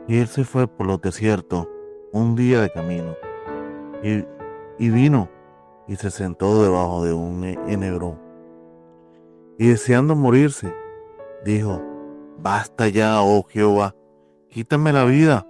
Y él se fue por los desiertos un día de camino, y, y vino y se sentó debajo de un enebro. Y deseando morirse, dijo: Basta ya, oh Jehová, quítame la vida,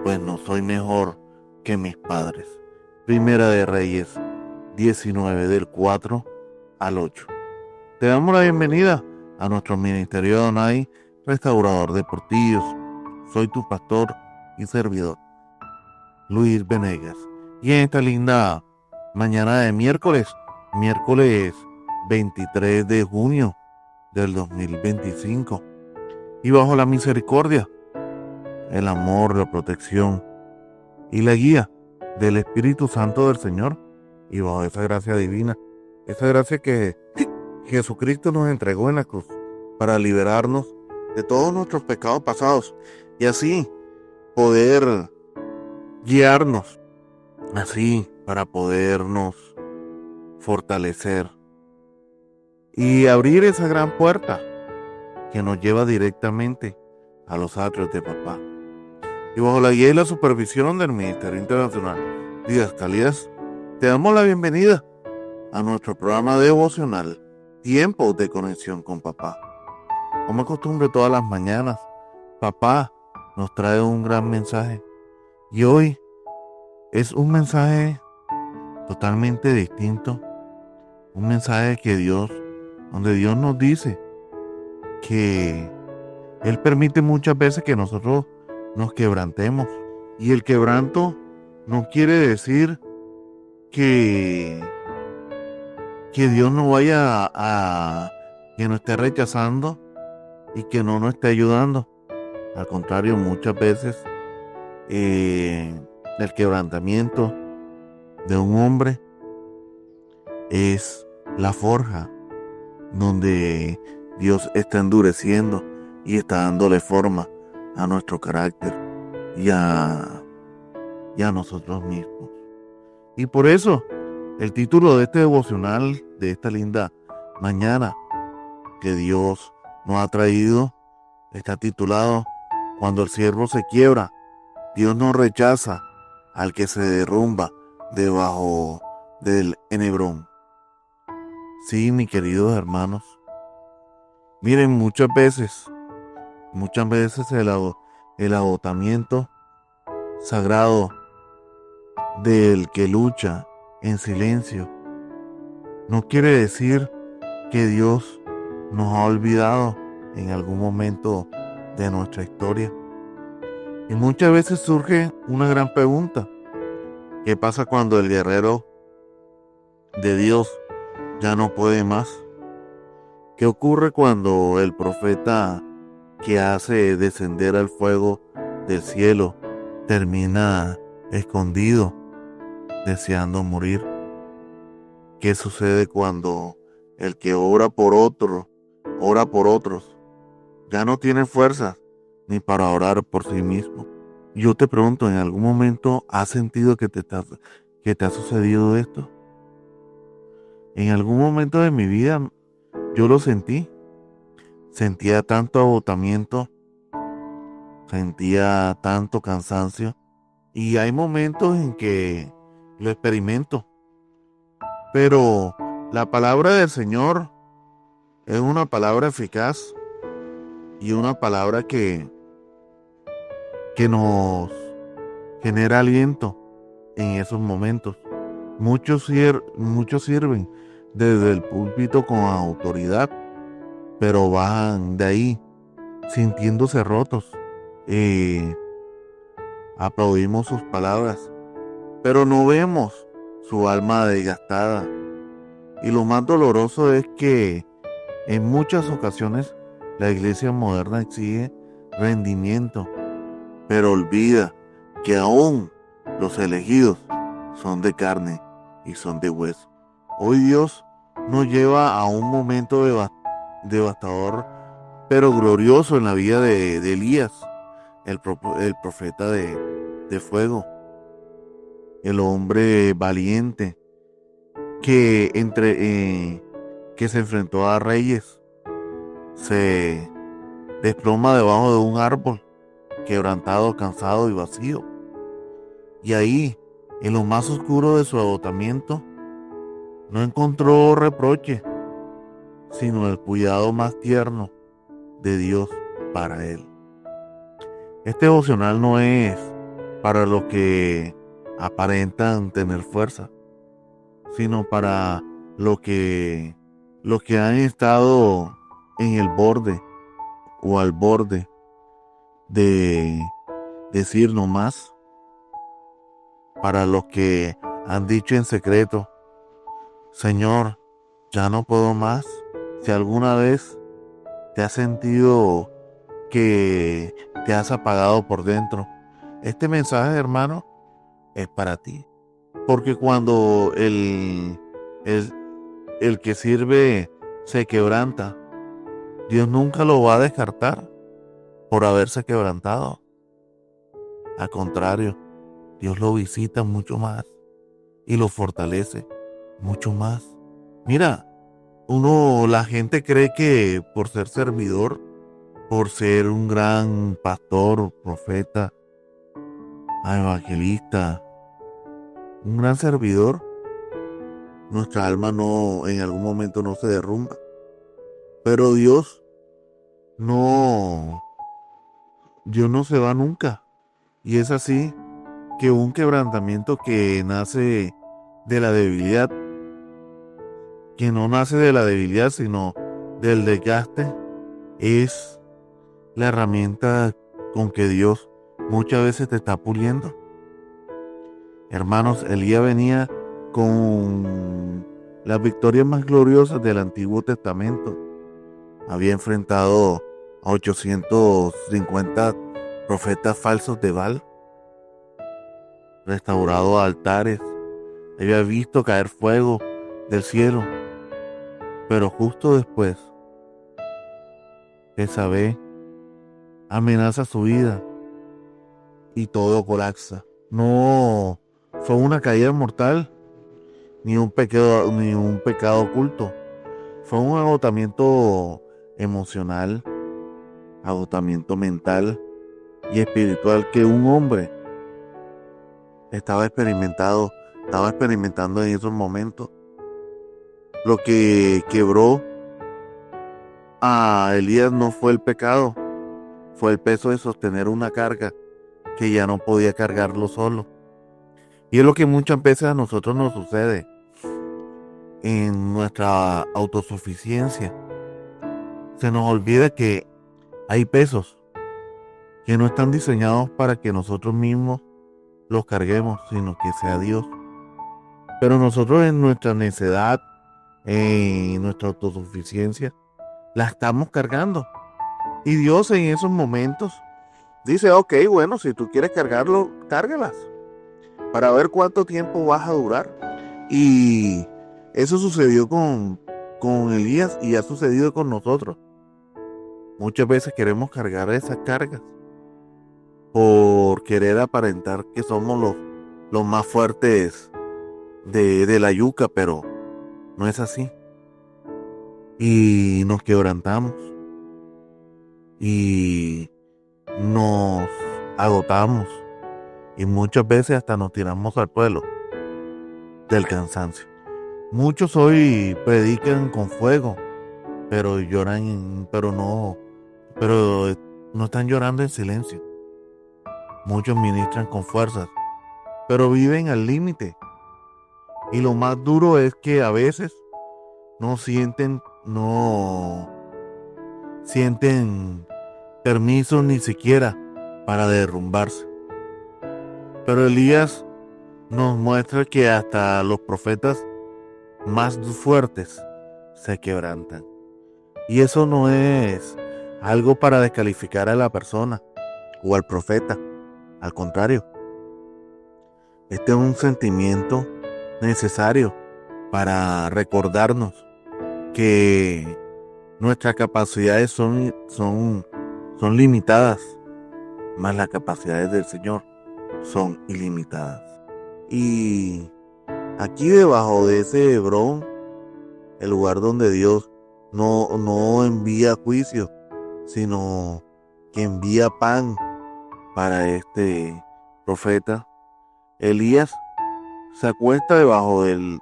pues no soy mejor que mis padres. Primera de Reyes 19, del 4 al 8. Te damos la bienvenida a nuestro ministerio de Adonai, restaurador de portillos. Soy tu pastor y servidor, Luis Venegas. Y en esta linda mañana de miércoles 23 de junio del 2025, y bajo la misericordia, el amor, la protección y la guía del Espíritu Santo del Señor, y bajo esa gracia divina, esa gracia que Jesucristo nos entregó en la cruz para liberarnos de todos nuestros pecados pasados y así poder guiarnos, así para podernos fortalecer y abrir esa gran puerta que nos lleva directamente a los atrios de Papá. Y bajo la guía y la supervisión del Ministerio Internacional Didascalías, te damos la bienvenida a nuestro programa devocional Tiempos de Conexión con Papá. Como es costumbre, todas las mañanas, Papá nos trae un gran mensaje. Y hoy es un mensaje totalmente distinto. Un mensaje donde Dios nos dice que Él permite muchas veces que nosotros nos quebrantemos. Y el quebranto no quiere decir que Dios no vaya que nos esté rechazando y que no nos esté ayudando. Al contrario, muchas veces el quebrantamiento de un hombre es la forja donde Dios está endureciendo y está dándole forma a nuestro carácter y a nosotros mismos. Y por eso el título de este devocional, de esta linda mañana que Dios nos ha traído, está titulado: Cuando el siervo se quiebra, Dios no rechaza al que se derrumba debajo del enebrón. Sí, mis queridos hermanos, miren, muchas veces el agotamiento sagrado del que lucha en silencio no quiere decir que Dios nos ha olvidado en algún momento de nuestra historia. Y muchas veces surge una gran pregunta: ¿qué pasa cuando el guerrero de Dios ya no puede más? ¿Qué ocurre cuando el profeta que hace descender el fuego del cielo termina escondido, deseando morir? ¿Qué sucede cuando el que ora por otros, ya no tiene fuerzas ni para orar por sí mismo? Yo te pregunto, ¿en algún momento has sentido que te ha sucedido esto? En algún momento de mi vida yo lo sentí. Sentía tanto agotamiento, sentía tanto cansancio, y hay momentos en que lo experimento. Pero la palabra del Señor es una palabra eficaz y una palabra que nos genera aliento en esos momentos. Muchos sirven desde el púlpito con autoridad, pero van de ahí sintiéndose rotos. Aplaudimos sus palabras, pero no vemos su alma desgastada. Y lo más doloroso es que en muchas ocasiones la iglesia moderna exige rendimiento, pero olvida que aún los elegidos son de carne y son de hueso. Hoy Dios nos lleva a un momento devastador, pero glorioso en la vida de Elías, el profeta de fuego, el hombre valiente que se enfrentó a reyes, se desploma debajo de un árbol quebrantado, cansado y vacío. Y ahí, en lo más oscuro de su agotamiento, no encontró reproche, sino el cuidado más tierno de Dios para él. Este devocional no es para los que aparentan tener fuerza, sino para los que han estado en el borde o al borde de decir no más, para los que han dicho en secreto: Señor, ya no puedo más. Si alguna vez te has sentido que te has apagado por dentro, este mensaje, hermano, es para ti. Porque cuando el que sirve se quebranta, Dios nunca lo va a descartar por haberse quebrantado. Al contrario, Dios lo visita mucho más y lo fortalece mucho más. Mira, la gente cree que por ser servidor, por ser un gran pastor, profeta, evangelista, un gran servidor, nuestra alma en algún momento no se derrumba. Pero Dios no se va nunca. Y es así que un quebrantamiento que nace de la debilidad, que no nace de la debilidad, sino del desgaste, es la herramienta con que Dios muchas veces te está puliendo. Hermanos, Elías venía con las victorias más gloriosas del Antiguo Testamento. Había enfrentado a 850 profetas falsos de Baal, restaurado altares, había visto caer fuego del cielo. Pero justo después, Jezabel amenaza su vida y todo colapsa. No fue una caída mortal, ni un pecado oculto. Fue un agotamiento emocional, agotamiento mental y espiritual que un hombre estaba experimentando en esos momentos. Lo que quebró a Elías no fue el pecado, fue el peso de sostener una carga que ya no podía cargarlo solo. Y es lo que muchas veces a nosotros nos sucede en nuestra autosuficiencia. Se nos olvida que hay pesos que no están diseñados para que nosotros mismos los carguemos, sino que sea Dios. Pero nosotros en nuestra necedad, en nuestra autosuficiencia, la estamos cargando. Y Dios en esos momentos dice: ok, bueno, si tú quieres cargarlo, cárgalas, para ver cuánto tiempo vas a durar. Y eso sucedió con Elías y ha sucedido con nosotros. Muchas veces queremos cargar esas cargas por querer aparentar que somos los más fuertes de la yuca, pero no es así. Y nos quebrantamos y nos agotamos y muchas veces hasta nos tiramos al suelo del cansancio. Muchos hoy predican con fuego, pero no están llorando en silencio. Muchos ministran con fuerzas, pero viven al límite. Y lo más duro es que a veces no sienten permiso ni siquiera para derrumbarse. Pero Elías nos muestra que hasta los profetas más fuertes se quebrantan. Y eso no es algo para descalificar a la persona o al profeta. Al contrario, este es un sentimiento necesario para recordarnos que nuestras capacidades son limitadas, mas las capacidades del Señor son ilimitadas. Y aquí debajo de ese Hebrón, el lugar donde Dios no envía juicio, sino que envía pan para este profeta. Elías se acuesta debajo del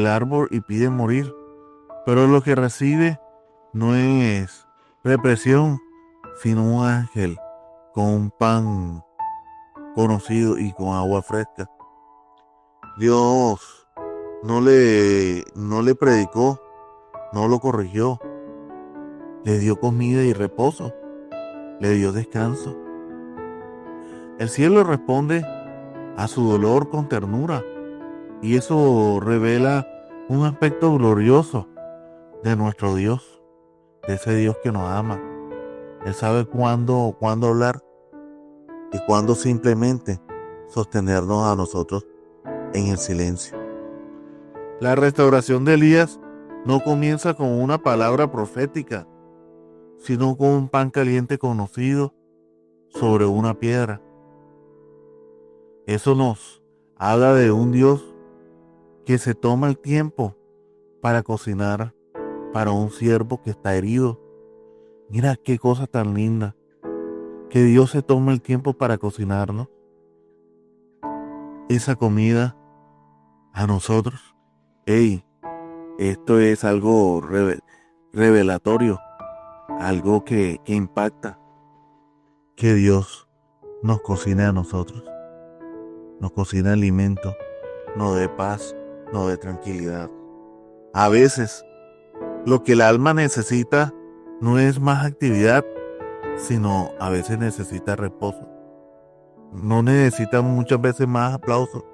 árbol y pide morir, pero lo que recibe no es represión, sino un ángel con un pan conocido y con agua fresca. Dios no le predicó, no lo corrigió, le dio comida y reposo, le dio descanso. El cielo responde a su dolor con ternura, y eso revela un aspecto glorioso de nuestro Dios, de ese Dios que nos ama. Él sabe cuándo hablar y cuándo simplemente sostenernos a nosotros en el silencio. La restauración de Elías no comienza con una palabra profética, sino con un pan caliente conocido sobre una piedra. Eso nos habla de un Dios que se toma el tiempo para cocinar para un siervo que está herido. Mira qué cosa tan linda, que Dios se toma el tiempo para cocinarnos esa comida a nosotros. Esto es algo revelatorio, algo que impacta, que Dios nos cocine a nosotros, nos cocina alimento, nos dé paz, nos dé tranquilidad. A veces lo que el alma necesita no es más actividad, sino a veces necesita reposo. No necesita muchas veces más aplauso,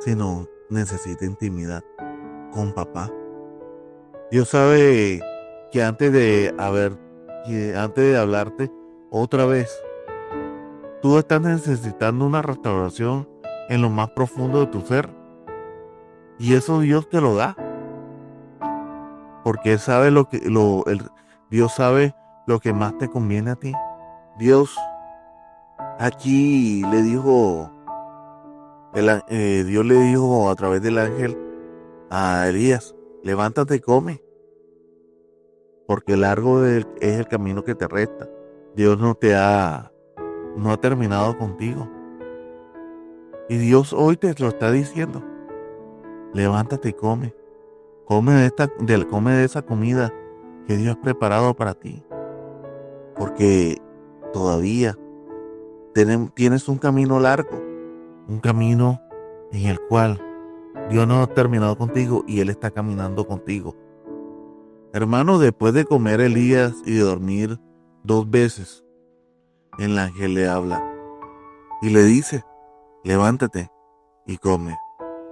sino necesita intimidad con papá. Dios sabe que antes de hablarte otra vez, tú estás necesitando una restauración en lo más profundo de tu ser. Y eso Dios te lo da. Porque Él sabe Dios sabe lo que más te conviene a ti. Dios aquí le dijo, Dios le dijo a través del ángel a Elías: levántate y come, porque largo es el camino que te resta. Dios no ha terminado contigo. Y Dios hoy te lo está diciendo: levántate y come. Come de esa comida que Dios ha preparado para ti. Porque todavía tienes un camino largo, un camino en el cual Dios no ha terminado contigo y Él está caminando contigo. Hermano, después de comer Elías y de dormir 2 veces, el ángel le habla y le dice: levántate y come,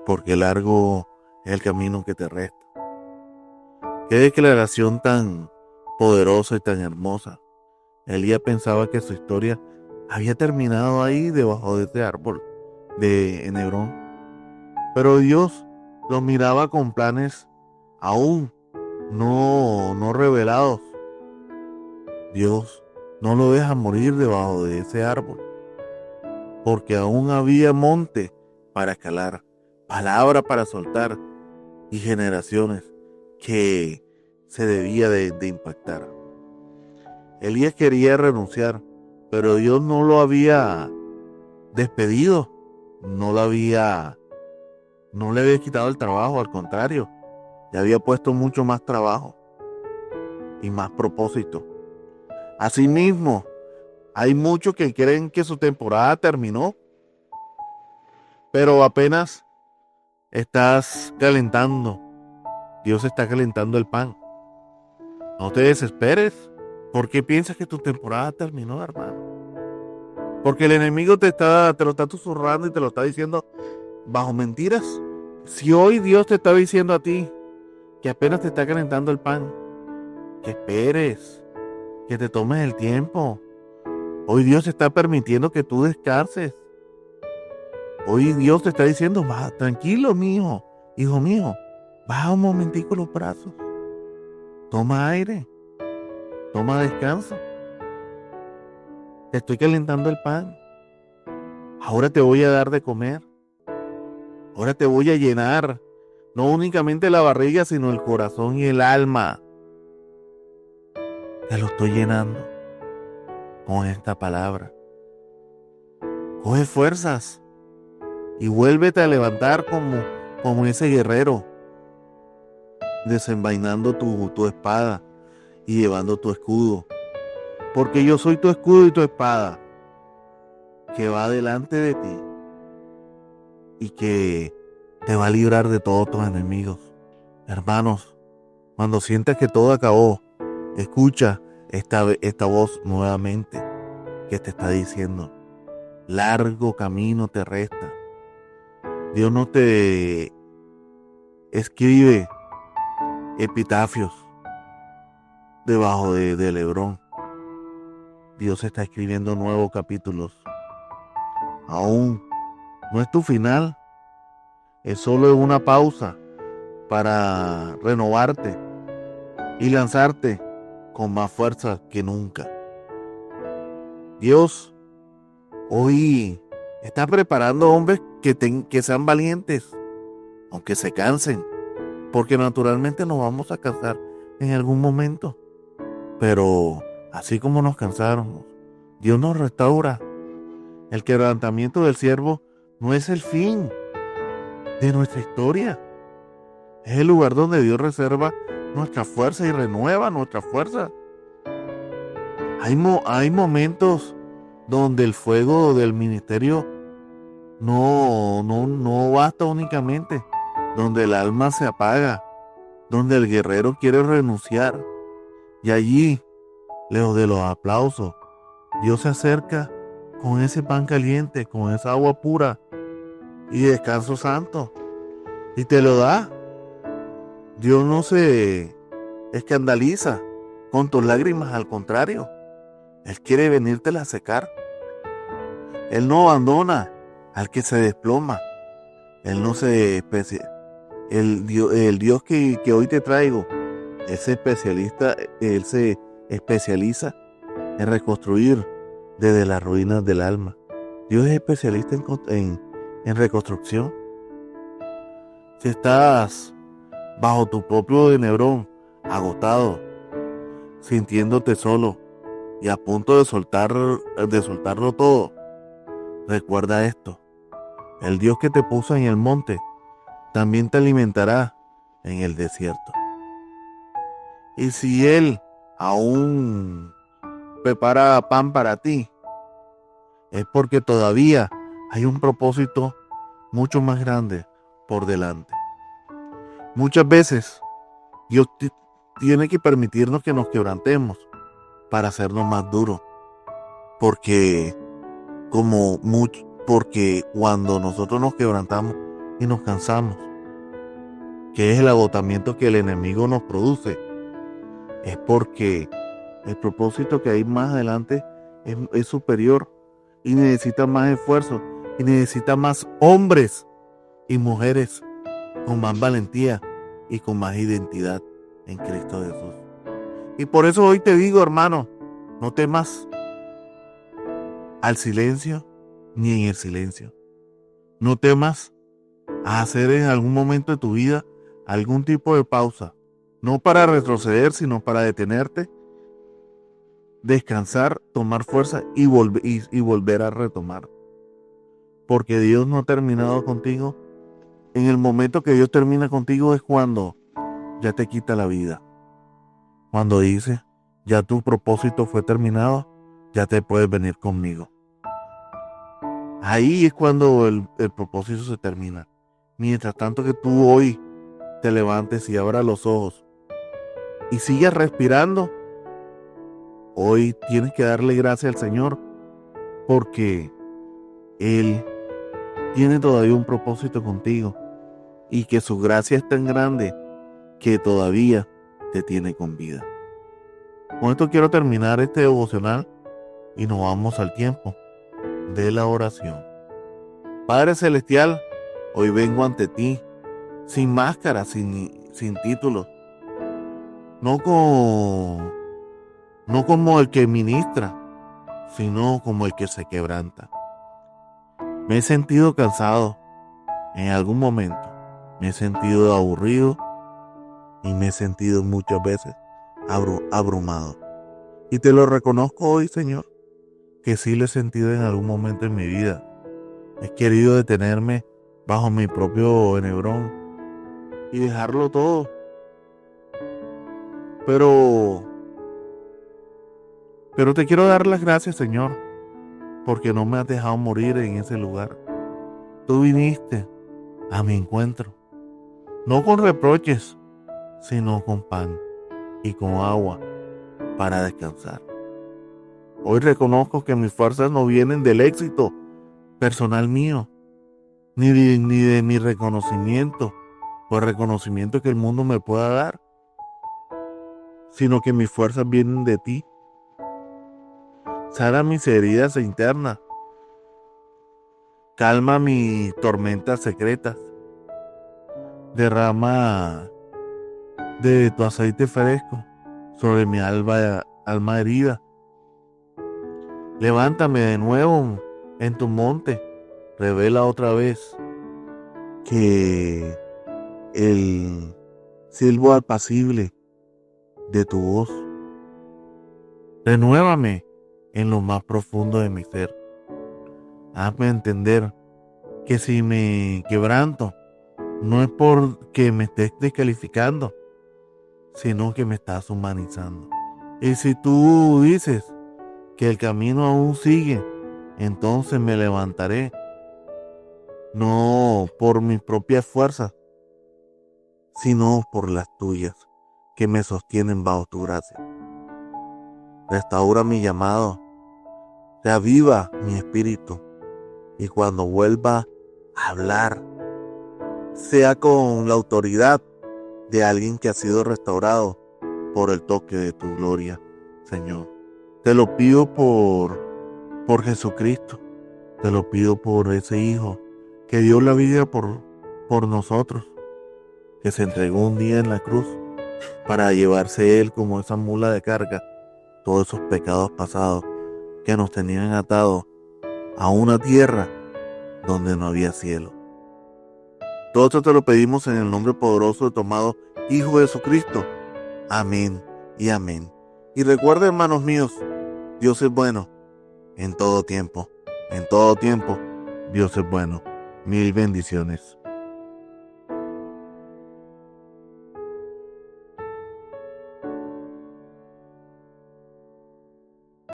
porque largo es el camino que te resta. Qué declaración tan poderosa y tan hermosa. Elías pensaba que su historia había terminado ahí debajo de ese árbol en Hebrón. Pero Dios lo miraba con planes aún no revelados. Dios no lo deja morir debajo de ese árbol, porque aún había monte para escalar, palabra para soltar y generaciones que se debía de impactar. Elías quería renunciar, pero Dios no lo había despedido, no le había quitado el trabajo, al contrario, le había puesto mucho más trabajo y más propósito. Asimismo, hay muchos que creen que su temporada terminó, pero apenas estás calentando. Dios está calentando el pan. No te desesperes. ¿Por qué piensas que tu temporada terminó, hermano? Porque el enemigo te lo está susurrando y te lo está diciendo bajo mentiras. Si hoy Dios te está diciendo a ti que apenas te está calentando el pan, que esperes, que te tomes el tiempo. Hoy Dios te está permitiendo que tú descanses. Hoy Dios te está diciendo: va, tranquilo, hijo mío, baja un momentico los brazos, toma aire, toma descanso. Te estoy calentando el pan. Ahora te voy a dar de comer. Ahora te voy a llenar, no únicamente la barriga, sino el corazón y el alma. Te lo estoy llenando con esta palabra. Coge fuerzas y vuélvete a levantar como ese guerrero, desenvainando tu espada y llevando tu escudo. Porque yo soy tu escudo y tu espada, que va delante de ti y que te va a librar de todos tus enemigos. Hermanos, cuando sientas que todo acabó, escucha esta voz nuevamente que te está diciendo: largo camino te resta. Dios no te escribe epitafios debajo de Lebrón. Dios está escribiendo nuevos capítulos. Aún no es tu final, es solo una pausa para renovarte y lanzarte con más fuerza que nunca. Dios hoy está preparando hombres que sean valientes, aunque se cansen, porque naturalmente nos vamos a cansar en algún momento. Pero así como nos cansamos, Dios nos restaura. El quebrantamiento del siervo no es el fin de nuestra historia. Es el lugar donde Dios reserva nuestra fuerza y renueva nuestra fuerza. Hay momentos donde el fuego del ministerio no basta únicamente, donde el alma se apaga, donde el guerrero quiere renunciar. Y allí, lejos de los aplausos, Dios se acerca con ese pan caliente, con esa agua pura y descanso santo, y te lo da. Dios no se escandaliza con tus lágrimas, al contrario, Él quiere venírtela a secar. Él no abandona al que se desploma. Él no se el Dios que hoy te traigo, Él se especializa en reconstruir desde las ruinas del alma. Dios es especialista en reconstrucción. Si estás bajo tu propio enhebrón, agotado, sintiéndote solo y a punto de soltarlo todo, recuerda esto: el Dios que te puso en el monte también te alimentará en el desierto. Y si Él aún prepara pan para ti, es porque todavía hay un propósito mucho más grande por delante. Muchas veces Dios tiene que permitirnos que nos quebrantemos para hacernos más duros, porque cuando nosotros nos quebrantamos y nos cansamos, que es el agotamiento que el enemigo nos produce, es porque el propósito que hay más adelante es superior y necesita más esfuerzo y necesita más hombres y mujeres con más valentía y con más identidad en Cristo Jesús. Y por eso hoy te digo, hermano, no temas al silencio ni en el silencio. No temas a hacer en algún momento de tu vida algún tipo de pausa, no para retroceder, sino para detenerte, descansar, tomar fuerza y volver a retomar. Porque Dios no ha terminado contigo. En el momento que Dios termina contigo es cuando ya te quita la vida. Cuando dice: ya tu propósito fue terminado, ya te puedes venir conmigo. Ahí es cuando el propósito se termina. Mientras tanto que tú hoy te levantes y abras los ojos y sigas respirando, hoy tienes que darle gracias al Señor, porque Él tiene todavía un propósito contigo y que su gracia es tan grande que todavía te tiene con vida. Con esto quiero terminar este devocional y nos vamos al tiempo de la oración. Padre Celestial, hoy vengo ante ti sin máscara, sin títulos, no como el que ministra, sino como el que se quebranta. Me he sentido cansado en algún momento, me he sentido aburrido y me he sentido muchas veces abrumado. Y te lo reconozco hoy, Señor, que sí lo he sentido en algún momento en mi vida. He querido detenerme bajo mi propio enebrón y dejarlo todo. Pero te quiero dar las gracias, Señor, porque no me has dejado morir en ese lugar. Tú viniste a mi encuentro, no con reproches, sino con pan y con agua para descansar. Hoy reconozco que mis fuerzas no vienen del éxito personal mío, ni de mi reconocimiento o el reconocimiento que el mundo me pueda dar, sino que mis fuerzas vienen de ti. Sana mis heridas internas, calma mis tormentas secretas, derrama de tu aceite fresco sobre mi alma herida. Levántame de nuevo en tu monte, revela otra vez que el silbo apacible de tu voz. Renuévame en lo más profundo de mi ser. Hazme entender que si me quebranto, no es porque me estés descalificando, sino que me estás humanizando. Y si tú dices que el camino aún sigue, entonces me levantaré, no por mis propias fuerzas, sino por las tuyas, que me sostienen bajo tu gracia. Restaura mi llamado, reaviva mi espíritu, y cuando vuelva a hablar, sea con la autoridad de alguien que ha sido restaurado por el toque de tu gloria, Señor. Te lo pido por Jesucristo, te lo pido por ese Hijo que dio la vida por nosotros, que se entregó un día en la cruz para llevarse Él como esa mula de carga todos esos pecados pasados que nos tenían atados a una tierra donde no había cielo. Todo esto te lo pedimos en el nombre poderoso de tu amado Hijo Jesucristo. Amén y amén. Y recuerda, hermanos míos, Dios es bueno en todo tiempo. En todo tiempo, Dios es bueno. Mil bendiciones.